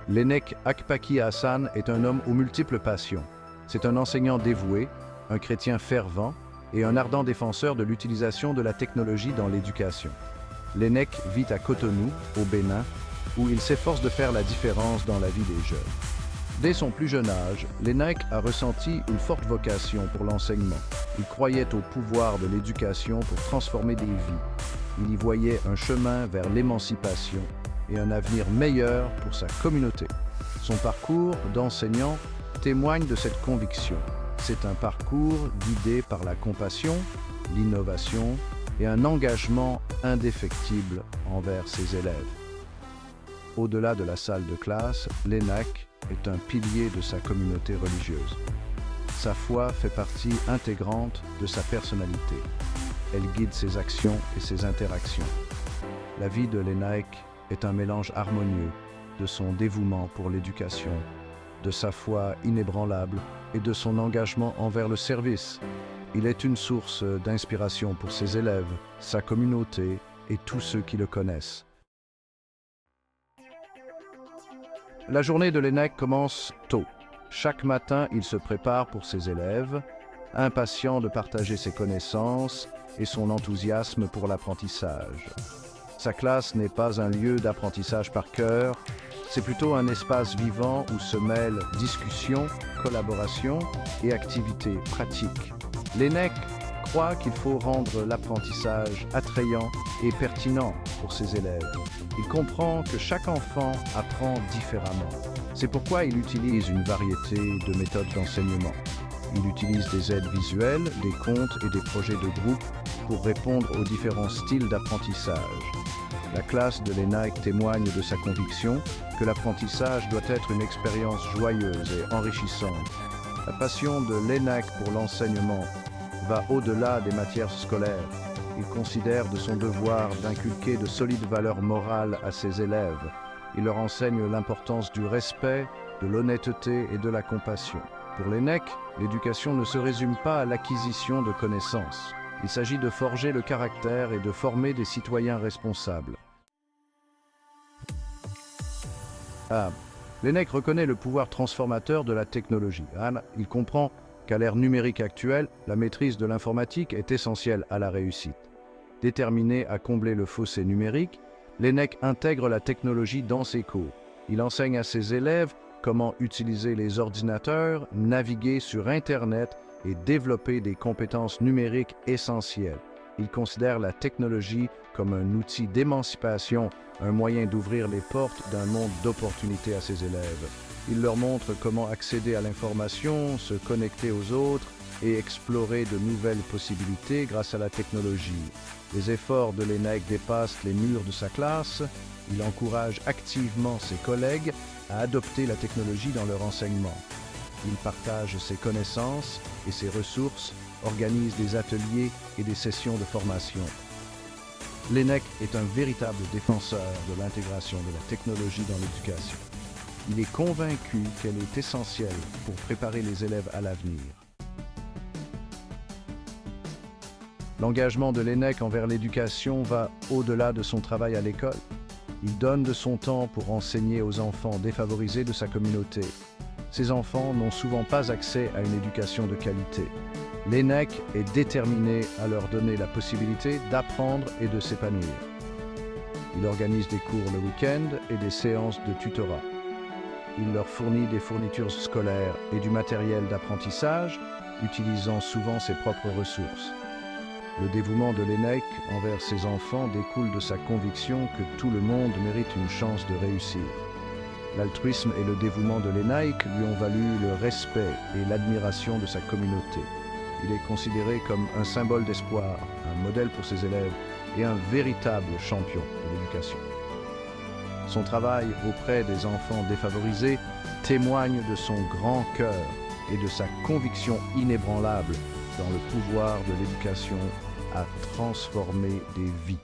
L'Hénèque Akpaki Hassan est un homme aux multiples passions. C'est un enseignant dévoué, un chrétien fervent et un ardent défenseur de l'utilisation de la technologie dans l'éducation. L'Hénèque vit à Cotonou, au Bénin, où il s'efforce de faire la différence dans la vie des jeunes. Dès son plus jeune âge, l'Hénèque a ressenti une forte vocation pour l'enseignement. Il croyait au pouvoir de l'éducation pour transformer des vies. Il y voyait un chemin vers l'émancipation et un avenir meilleur pour sa communauté. Son parcours d'enseignant témoigne de cette conviction. C'est un parcours guidé par la compassion, l'innovation et un engagement indéfectible envers ses élèves. Au-delà de la salle de classe, l'Hénèque est un pilier de sa communauté religieuse. Sa foi fait partie intégrante de sa personnalité. Elle guide ses actions et ses interactions. La vie de l'Hénèque est un mélange harmonieux de son dévouement pour l'éducation, de sa foi inébranlable et de son engagement envers le service. Il est une source d'inspiration pour ses élèves, sa communauté et tous ceux qui le connaissent. La journée de l'Hénèque commence tôt. Chaque matin, il se prépare pour ses élèves, impatient de partager ses connaissances et son enthousiasme pour l'apprentissage. Sa classe n'est pas un lieu d'apprentissage par cœur, c'est plutôt un espace vivant où se mêlent discussion, collaboration et activités pratiques. L'Hénèque croit qu'il faut rendre l'apprentissage attrayant et pertinent pour ses élèves. Il comprend que chaque enfant apprend différemment. C'est pourquoi il utilise une variété de méthodes d'enseignement. Il utilise des aides visuelles, des contes et des projets de groupe pour répondre aux différents styles d'apprentissage. La classe de l'Hénèque témoigne de sa conviction que l'apprentissage doit être une expérience joyeuse et enrichissante. La passion de l'Hénèque pour l'enseignement va au-delà des matières scolaires. Il considère de son devoir d'inculquer de solides valeurs morales à ses élèves. Il leur enseigne l'importance du respect, de l'honnêteté et de la compassion. Pour l'Hénèque, l'éducation ne se résume pas à l'acquisition de connaissances. Il s'agit de forger le caractère et de former des citoyens responsables. L'Hénèque reconnaît le pouvoir transformateur de la technologie. Il comprend qu'à l'ère numérique actuelle, la maîtrise de l'informatique est essentielle à la réussite. Déterminé à combler le fossé numérique, l'Hénèque intègre la technologie dans ses cours. Il enseigne à ses élèves comment utiliser les ordinateurs, naviguer sur Internet et développer des compétences numériques essentielles. Il considère la technologie comme un outil d'émancipation, un moyen d'ouvrir les portes d'un monde d'opportunités à ses élèves. Il leur montre comment accéder à l'information, se connecter aux autres et explorer de nouvelles possibilités grâce à la technologie. Les efforts de l'Hénèque dépassent les murs de sa classe. Il encourage activement ses collègues à adopter la technologie dans leur enseignement. Il partage ses connaissances et ses ressources, organise des ateliers et des sessions de formation. L'Hénèque est un véritable défenseur de l'intégration de la technologie dans l'éducation. Il est convaincu qu'elle est essentielle pour préparer les élèves à l'avenir. L'engagement de l'Hénèque envers l'éducation va au-delà de son travail à l'école. Il donne de son temps pour enseigner aux enfants défavorisés de sa communauté. Ces enfants n'ont souvent pas accès à une éducation de qualité. L'Hénèque est déterminé à leur donner la possibilité d'apprendre et de s'épanouir. Il organise des cours le week-end et des séances de tutorat. Il leur fournit des fournitures scolaires et du matériel d'apprentissage, utilisant souvent ses propres ressources. Le dévouement de l'Hénèque envers ses enfants découle de sa conviction que tout le monde mérite une chance de réussir. L'altruisme et le dévouement de l'Hénèque lui ont valu le respect et l'admiration de sa communauté. Il est considéré comme un symbole d'espoir, un modèle pour ses élèves et un véritable champion de l'éducation. Son travail auprès des enfants défavorisés témoigne de son grand cœur et de sa conviction inébranlable dans le pouvoir de l'éducation à transformer des vies.